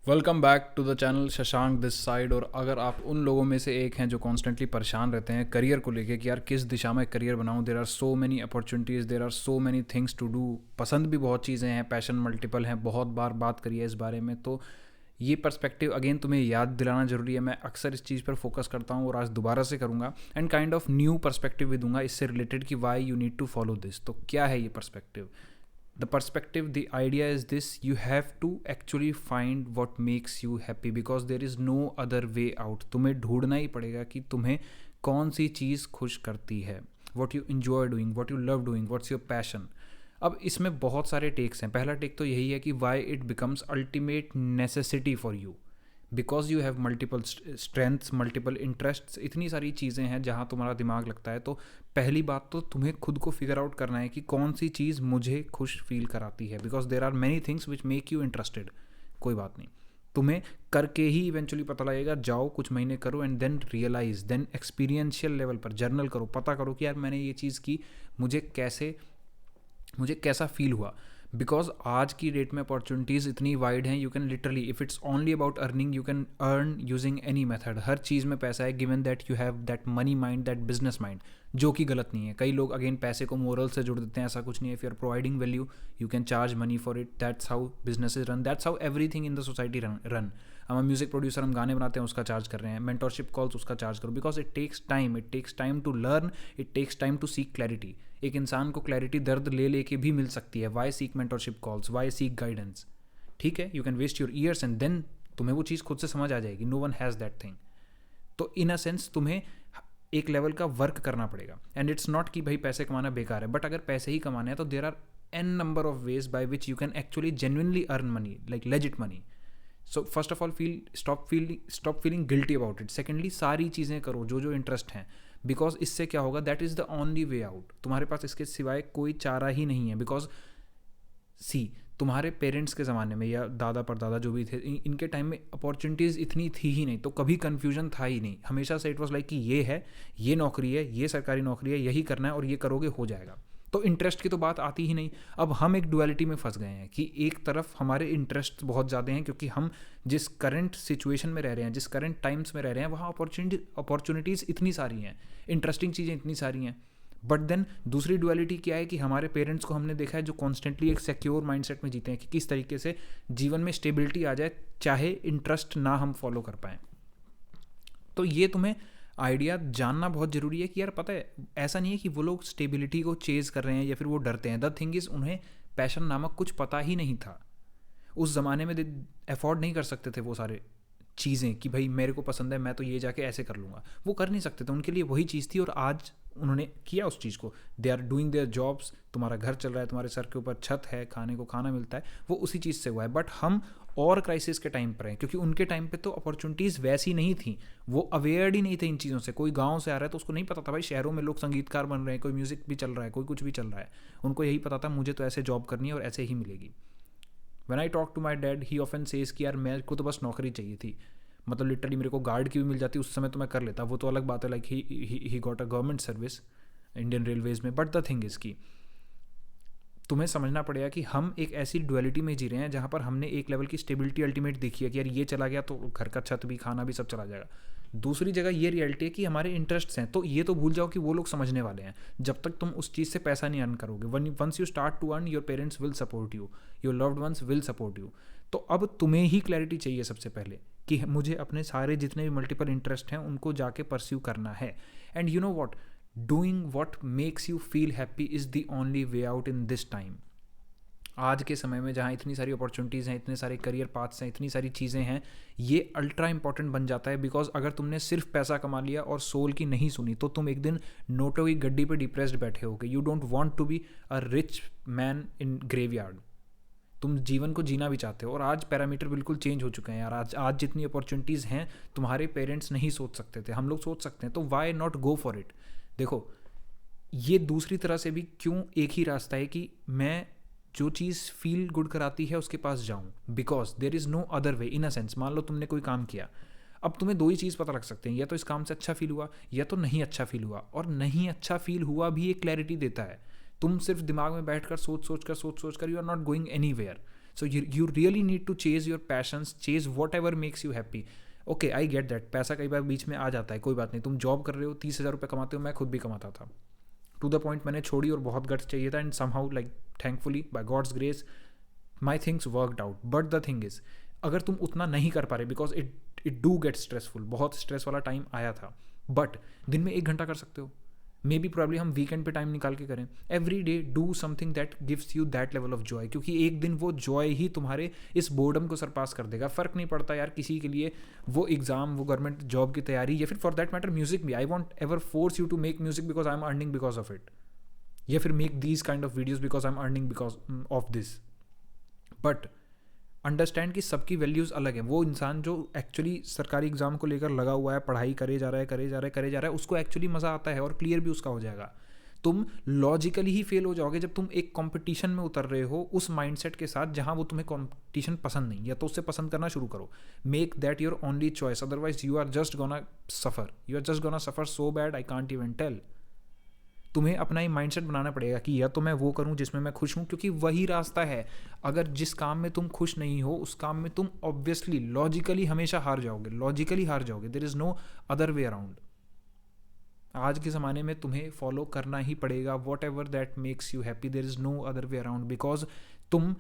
Welcome back to the channel Shashank this side. और अगर आप उन लोगों में से एक हैं जो कॉन्स्टेंटली परेशान रहते हैं करियर को लेके कि यार किस दिशा में करियर बनाऊं, there are so many opportunities, there are so many things to do, पसंद भी बहुत चीज़ें हैं, पैशन मल्टीपल हैं, बहुत बार बात करी है इस बारे में। तो ये पर्सपेक्टिव अगेन तुम्हें याद दिलाना ज़रूरी है। मैं अक्सर इस चीज़ पर फोकस करता हूँ और आज दोबारा से करूँगा and kind of new perspective भी दूंगा इससे रिलेटेड कि why you need to follow this. तो क्या है ये perspective? The perspective, the idea is this: you have to actually find what makes you happy because there is no other way out. तुम्हें ढूंढना ही पड़ेगा कि तुम्हें कौन सी चीज़ खुश करती है, what you enjoy doing, what you love doing, what's your passion. अब इसमें बहुत सारे टेक्स हैं। पहला टेक तो यही है कि why it becomes ultimate necessity for you because you have multiple strengths, multiple interests, इतनी सारी चीज़ें हैं जहाँ तुम्हारा दिमाग लगता है। तो पहली बात तो तुम्हें खुद को फिगर आउट करना है कि कौन सी चीज़ मुझे खुश फील कराती है, because there are many things which make you interested. कोई बात नहीं, तुम्हें करके ही इवेंचुअली पता लगेगा। जाओ कुछ महीने करो and then realise, then experiential level पर जर्नल करो, पता करो कि यार मैंने ये चीज़ की, मुझे कैसा फील हुआ। बिकॉज आज की डेट में अपॉर्चुनिटीज़ इतनी वाइड हैं, you can literally, if it's only about earning, you can earn using any method. हर चीज़ में पैसा है, given that you have that money mind, that business mind, जो कि गलत नहीं है। कई लोग अगेन पैसे को मोरल से जुड़ देते हैं, ऐसा कुछ नहीं है। If you are providing value you can charge money for it. That's how business run, that's how everything in the society run. हम म्यूजिक प्रोड्यूसर, हम गाने बनाते हैं, उसका चार्ज कर रहे हैं। मेंटरशिप कॉल्स, उसका चार्ज करो, because it takes time to learn, it takes time to seek clarity. एक इंसान को क्लैरिटी दर्द ले लेके भी मिल सकती है। Why seek mentorship calls, why seek guidance? ठीक है, you can waste your years and then तुम्हें वो चीज़ खुद से समझ आ जाएगी। No one has that thing. तो इन अ सेंस तुम्हें एक लेवल का वर्क करना पड़ेगा। एंड इट्स नॉट कि भाई पैसे कमाना बेकार है, बट अगर पैसे ही कमाने हैं तो there are a number of ways by which you can actually genuinely earn money, like legit money. So first of all stop feeling guilty about it. Secondly, सारी चीज़ें करो जो जो इंटरेस्ट हैं, बिकॉज इससे क्या होगा, that is the only way out. तुम्हारे पास इसके सिवाय कोई चारा ही नहीं है। बिकॉज सी, तुम्हारे पेरेंट्स के ज़माने में या दादा परदादा जो भी थे, इनके टाइम में अपॉर्चुनिटीज़ इतनी थी ही नहीं, तो कभी कन्फ्यूजन था ही नहीं। हमेशा से इट वॉज लाइक कि ये है, ये नौकरी है, ये सरकारी नौकरी है, यही करना है और ये करोगे हो जाएगा। तो इंटरेस्ट की तो बात आती ही नहीं। अब हम एक डुअलिटी में फंस गए हैं कि एक तरफ हमारे इंटरेस्ट बहुत ज़्यादा हैं, क्योंकि हम जिस करंट सिचुएशन में रह रहे हैं, जिस करंट टाइम्स में रह रहे हैं, वहाँ अपॉर्चुनिटीज़ इतनी सारी हैं, इंटरेस्टिंग चीज़ें इतनी सारी हैं। बट देन दूसरी डुअलिटी क्या है कि हमारे पेरेंट्स को हमने देखा है जो कॉन्स्टेंटली एक सिक्योर माइंडसेट में जीते हैं कि किस तरीके से जीवन में स्टेबिलिटी आ जाए, चाहे इंटरेस्ट ना हम फॉलो कर पाएँ। तो ये तुम्हें आइडिया जानना बहुत ज़रूरी है कि यार पता है, ऐसा नहीं है कि वो लोग स्टेबिलिटी को चेज़ कर रहे हैं या फिर वो डरते हैं। द थिंग इज़, उन्हें पैशन नामक कुछ पता ही नहीं था। उस ज़माने में अफोर्ड नहीं कर सकते थे वो सारे चीज़ें कि भाई मेरे को पसंद है, मैं तो ये जाके ऐसे कर लूँगा। वो कर नहीं सकते थे, उनके लिए वही चीज़ थी और आज उन्होंने किया उस चीज़ को। They are doing their jobs, तुम्हारा घर चल रहा है, तुम्हारे सर के ऊपर छत है, खाने को खाना मिलता है, वो उसी चीज़ से हुआ है। बट हम और क्राइसिस के टाइम पर हैं, क्योंकि उनके टाइम पे तो अपॉर्चुनिटीज़ वैसी नहीं थी, वो अवेयर ही नहीं थे इन चीज़ों से। कोई गांव से आ रहा है तो उसको नहीं पता था भाई शहरों में लोग संगीतकार बन रहे हैं, कोई म्यूज़िक भी चल रहा है, कोई कुछ भी चल रहा है। उनको यही पता था मुझे तो ऐसे जॉब करनी है और ऐसे ही मिलेगी। When I talk to my dad, he often says कि यार मेरे को तो बस नौकरी चाहिए थी, मतलब लिटरली मेरे को गार्ड की भी मिल जाती उस समय तो मैं कर लेता, वो तो अलग बात है। Like he got a government service Indian railways में। बट द थिंग इज़ की तुम्हें समझना पड़ेगा कि हम एक ऐसी डुअलिटी में जी रहे हैं जहाँ पर हमने एक लेवल की स्टेबिलिटी अल्टीमेट देखी है कि यार ये चला गया तो घर का छत भी, खाना भी सब चला जाएगा। दूसरी जगह ये रियलिटी है कि हमारे इंटरेस्ट्स हैं, तो ये तो भूल जाओ कि वो लोग समझने वाले हैं जब तक तुम उस चीज़ से पैसा नहीं अर्न करोगे। Once you start to earn, your parents will support you, your loved ones will support you. तो अब तुम्हें ही क्लैरिटी चाहिए सबसे पहले कि मुझे अपने सारे जितने भी मल्टीपल इंटरेस्ट हैं उनको जाके परस्यू करना है। And you know what, doing what makes you feel happy is the only way out in this time. आज के समय में जहाँ इतनी सारी अपॉर्चुनिटीज़ हैं, इतने सारे करियर पाथ्स हैं, इतनी सारी चीज़ें हैं, ये अल्ट्रा इंपॉर्टेंट बन जाता है। बिकॉज अगर तुमने सिर्फ पैसा कमा लिया और सोल की नहीं सुनी तो तुम एक दिन नोटों की गड्डी पे डिप्रेस्ड बैठे होगे। You don't want to be a rich man in graveyard. तुम जीवन को जीना भी चाहते हो। और आज पैरामीटर बिल्कुल चेंज हो चुके हैं यार। आज जितनी अपॉर्चुनिटीज़ हैं तुम्हारे पेरेंट्स नहीं सोच सकते थे, हम लोग सोच सकते हैं, तो why not go for it. देखो, ये दूसरी तरह से भी क्यों एक ही रास्ता है कि मैं जो चीज़ फील गुड कराती है उसके पास जाऊँ, because there is no other way. In a sense, मान लो तुमने कोई काम किया, अब तुम्हें दो ही चीज़ पता लग सकते हैं, या तो इस काम से अच्छा फील हुआ या तो नहीं अच्छा फील हुआ। और नहीं अच्छा फील हुआ भी एक क्लैरिटी देता है। तुम सिर्फ दिमाग में बैठ कर सोच सोच कर you are not going anywhere. So you really need to chase your passions, chase whatever makes you happy. Okay, I get that, पैसा कई बार बीच में आ जाता है, कोई बात नहीं. तुम जॉब कर रहे हो, 30,000 रुपये कमाते हो, मैं खुद भी कमाता था. टू द पॉइंट मैंने छोड़ी और बहुत गट्स चाहिए था, and somehow like thankfully by God's grace my things worked out. But the thing is, अगर तुम उतना नहीं कर पा रहे, because it do get stressful, बहुत स्ट्रेस वाला टाइम आया था, बट दिन में 1 घंटा कर सकते हो. मे बी प्रॉब्ली हम वीकेंड पे टाइम निकाल के करें. Every day do something that gives you that level of Joy, क्योंकि एक दिन वो जॉय ही तुम्हारे इस बोर्डम को सरपास कर देगा. फ़र्क नहीं पड़ता यार किसी के लिए वो एग्जाम, वो गवर्नमेंट जॉब की तैयारी, या फिर फॉर दैट मैटर म्यूजिक भी. I won't ever force you to make music because I am earning because of it, या फिर make these kind of videos because I am earning because of this. But understand कि सबकी values अलग हैं. वो इंसान जो एक्चुअली सरकारी एग्जाम को लेकर लगा हुआ है, पढ़ाई करे जा रहा है, उसको एक्चुअली मज़ा आता है और क्लियर भी उसका हो जाएगा. तुम लॉजिकली ही फेल हो जाओगे जब तुम एक कंपटीशन में उतर रहे हो उस माइंडसेट के साथ जहां वो तुम्हें कंपटीशन पसंद नहीं, या तो उससे पसंद करना शुरू करो. Make that your only choice, otherwise you are just gonna suffer so bad I can't even tell. तुम्हें अपना ही माइंडसेट बनाना पड़ेगा कि या तो मैं वो करूं जिसमें मैं खुश हूं, क्योंकि वही रास्ता है. अगर जिस काम में तुम खुश नहीं हो उस काम में तुम ऑब्वियसली लॉजिकली हमेशा हार जाओगे. There is no other way around. आज के ज़माने में तुम्हें फॉलो करना ही पड़ेगा whatever that makes you happy. There is no other way around, because तुम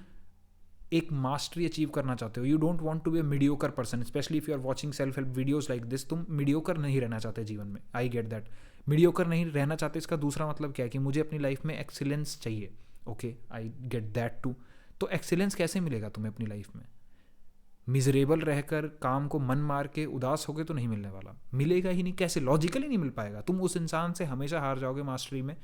एक मास्टरी अचीव करना चाहते हो. You don't want to be a mediocre person, especially if you are watching self help videos like this. तुम mediocre नहीं रहना चाहते जीवन में. आई गेट दैट. मीडियोकर नहीं रहना चाहते, इसका दूसरा मतलब क्या है कि मुझे अपनी लाइफ में एक्सीलेंस चाहिए. Okay, I get that too. तो एक्सीलेंस कैसे मिलेगा तुम्हें अपनी लाइफ में? मिजरेबल रहकर, काम को मन मार के, उदास होकर तो नहीं मिलने वाला. मिलेगा ही नहीं. कैसे? लॉजिकली नहीं मिल पाएगा. तुम उस इंसान से हमेशा हार जाओगे मास्टरी में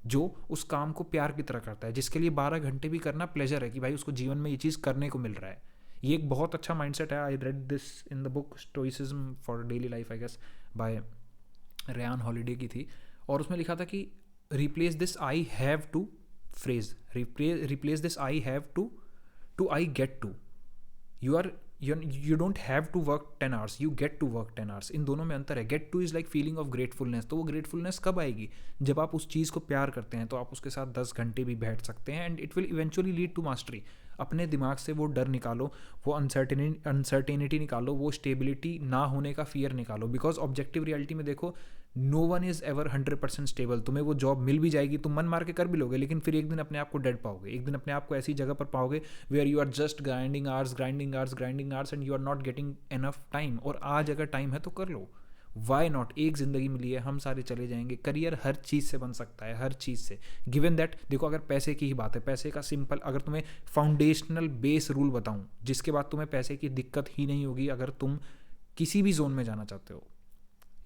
जो उस काम को प्यार की तरह करता है, जिसके लिए 12 घंटे भी करना प्लेजर है, कि भाई उसको जीवन में ये चीज़ करने को मिल रहा है. ये एक बहुत अच्छा माइंडसेट है. I read this in the book stoicism for daily life, I guess by Ryan Holiday की थी. और उसमें लिखा था कि replace this I have to phrase, replace this I have to I get to. You don't have to work 10 hours, you get to work 10 hours. इन दोनों में अंतर है. Get to is like feeling of gratefulness. तो वो gratefulness कब आएगी? जब आप उस चीज़ को प्यार करते हैं तो आप उसके साथ 10 घंटे भी बैठ सकते हैं, and it will eventually lead to mastery. अपने दिमाग से वो डर निकालो, वो अनसर्टेनिटी निकालो, वो स्टेबिलिटी ना होने का फियर निकालो. बिकॉज ऑब्जेक्टिव रियलिटी में देखो, no one is ever 100% stable. तुम्हें वो जॉब मिल भी जाएगी, तुम मन मार के कर भी लोगे, लेकिन फिर एक दिन अपने आप को डेड पाओगे. एक दिन अपने आप को ऐसी जगह पर पाओगे where you are just grinding hours and you are not getting enough time. और आज अगर टाइम है तो कर लो. Why not? एक ज़िंदगी मिली है, हम सारे चले जाएंगे. करियर हर चीज़ से बन सकता है, हर चीज़ से. गिवन दैट, देखो अगर पैसे की ही बात है, पैसे का सिंपल, अगर तुम्हें फाउंडेशनल बेस रूल बताऊं जिसके बाद तुम्हें पैसे की दिक्कत ही नहीं होगी, अगर तुम किसी भी जोन में जाना चाहते हो,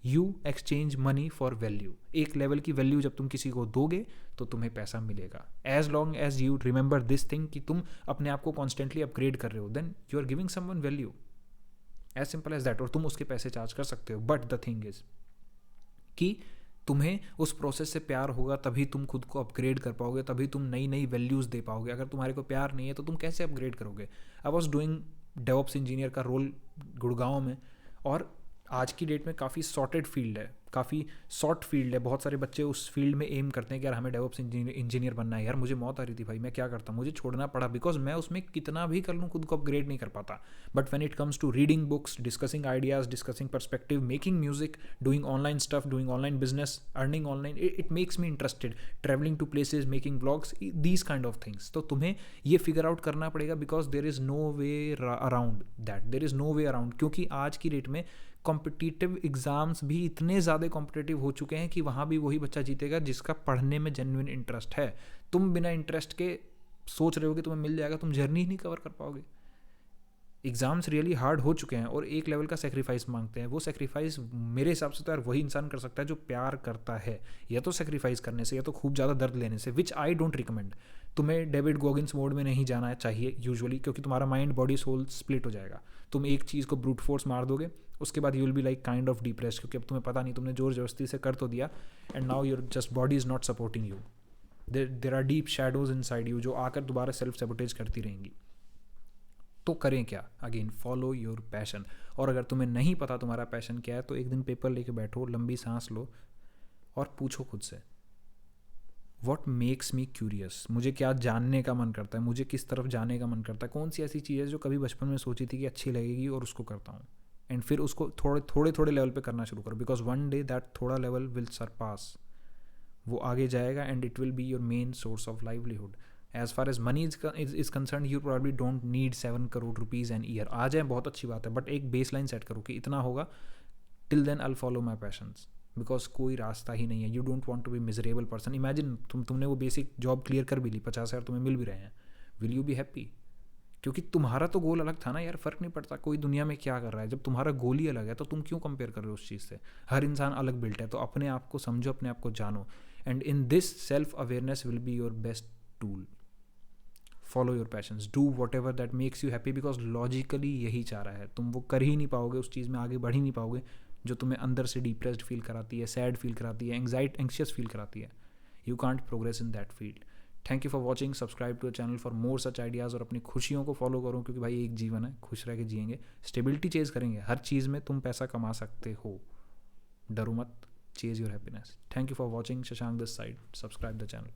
you exchange money for value. एक लेवल की वैल्यू जब तुम किसी को दोगे तो तुम्हें पैसा मिलेगा. As long as you remember this thing कि तुम अपने आप को कॉन्स्टेंटली अपग्रेड कर रहे हो, then you are giving someone value. As simple as that. और तुम उसके पैसे चार्ज कर सकते हो. बट द थिंग इज कि तुम्हें उस प्रोसेस से प्यार होगा तभी तुम खुद को अपग्रेड कर पाओगे, तभी तुम नई नई वैल्यूज़ दे पाओगे. अगर तुम्हारे को प्यार नहीं है तो तुम कैसे अपग्रेड करोगे? I was doing DevOps engineer का रोल गुड़गांव में, और आज की डेट में काफ़ी सॉर्टेड फील्ड है, काफ़ी शॉर्ट फील्ड है. बहुत सारे बच्चे उस फील्ड में एम करते हैं कि यार हमें डेवऑप्स इंजीनियर बनना है. यार मुझे मौत आ रही थी भाई, मैं क्या करता, मुझे छोड़ना पड़ा बिकॉज मैं उसमें कितना भी कर लूँ खुद को अपग्रेड नहीं कर पाता. But when it comes to reading books, discussing ideas, discussing perspective, making music, doing online stuff, doing online business, earning online, it makes me interested. Travelling to places, making blogs, these kind of things. तो तुम्हें ये figure out करना पड़ेगा because there is no way around that. There is no way around, क्योंकि आज की date में competitive exams भी इतने ज़्यादा कॉम्पिटिटिव हो चुके हैं कि वहाँ भी वही बच्चा जीतेगा जिसका पढ़ने में जेन्युइन इंटरेस्ट है. तुम बिना इंटरेस्ट के सोच रहे हो कि तुम्हें मिल जाएगा, तुम जर्नी ही नहीं कवर कर पाओगे. एग्ज़ाम्स रियली हार्ड हो चुके हैं और एक लेवल का सेक्रीफाइस मांगते हैं. वो सेक्रीफाइस मेरे हिसाब से तो यार वही इंसान कर सकता है जो प्यार करता है, या तो सेक्रीफाइस करने से या तो खूब ज़्यादा दर्द लेने से, विच आई डोंट रिकमेंड. तुम्हें डेविड गॉगिन्स मोड में नहीं जाना चाहिए यूजुअली, क्योंकि तुम्हारा माइंड बॉडी सोल स्प्लिट हो जाएगा. तुम एक चीज़ को ब्रूट फोर्स मार दोगे, उसके बाद you will be like kind of depressed, क्योंकि अब तुम्हें पता नहीं, तुमने जोर जबरदस्ती से कर तो दिया and now your just body is not supporting you. There are deep shadows inside you जो आकर दोबारा सेल्फ सैबोटेज करती रहेंगी. तो करें क्या? Again follow your passion. और अगर तुम्हें नहीं पता तुम्हारा पैशन क्या है तो एक दिन पेपर लेके बैठो, लंबी सांस लो और पूछो खुद से वॉट मेक्स मी क्यूरियस, मुझे क्या जानने का मन करता है, मुझे किस तरफ जाने का मन करता है, कौन सी ऐसी चीज़ है जो कभी बचपन में सोची थी कि अच्छी लगेगी और उसको करता हूँ, एंड फिर उसको थोड़े थोड़े थोड़े लेवल पे करना शुरू करो, बिकॉज वन डे दैट थोड़ा लेवल विल सरपास, वो आगे जाएगा and it will be your main source of livelihood. As far as money is concern, you probably don't need 7 crore rupees an year. आ जाए बहुत अच्छी बात है, बट एक बेस लाइन सेट करो कि इतना होगा, till then I follow my passions, because कोई रास्ता ही नहीं है. You don't want to be miserable person. Imagine तुमने वो बेसिक जॉब क्लियर कर भी ली, 50,000 तुम्हें मिल भी रहे हैं, विल यू बी हैप्पी? क्योंकि तुम्हारा तो गोल अलग था ना यार. फ़र्क नहीं पड़ता कोई दुनिया में क्या कर रहा है, जब तुम्हारा गोल ही अलग है तो तुम क्यों कंपेयर कर रहे हो उस चीज़ से. हर इंसान अलग बिल्ट है, तो अपने आप को समझो, अपने आप को जानो, and in this self awareness will be your best tool. Follow your passions, do what ever that makes you happy, because logically यही चाह रहा है. तुम वो कर ही नहीं पाओगे, उस चीज़ में आगे बढ़ ही नहीं पाओगे जो तुम्हें अंदर से डिप्रेस्ड फील कराती है, सैड फील कराती है, एंग्शियस फील कराती है. You can't progress in that field. Thank you for watching. Subscribe to channel for more such ideas, और अपनी खुशियों को फॉलो करो, क्योंकि भाई एक जीवन है, खुश रह के जिएंगे. स्टेबिलिटी चेज करेंगे, हर चीज़ में तुम पैसा कमा सकते हो, डरो मत. Chase your happiness. Thank you for watching. Shashank this side. Subscribe the channel.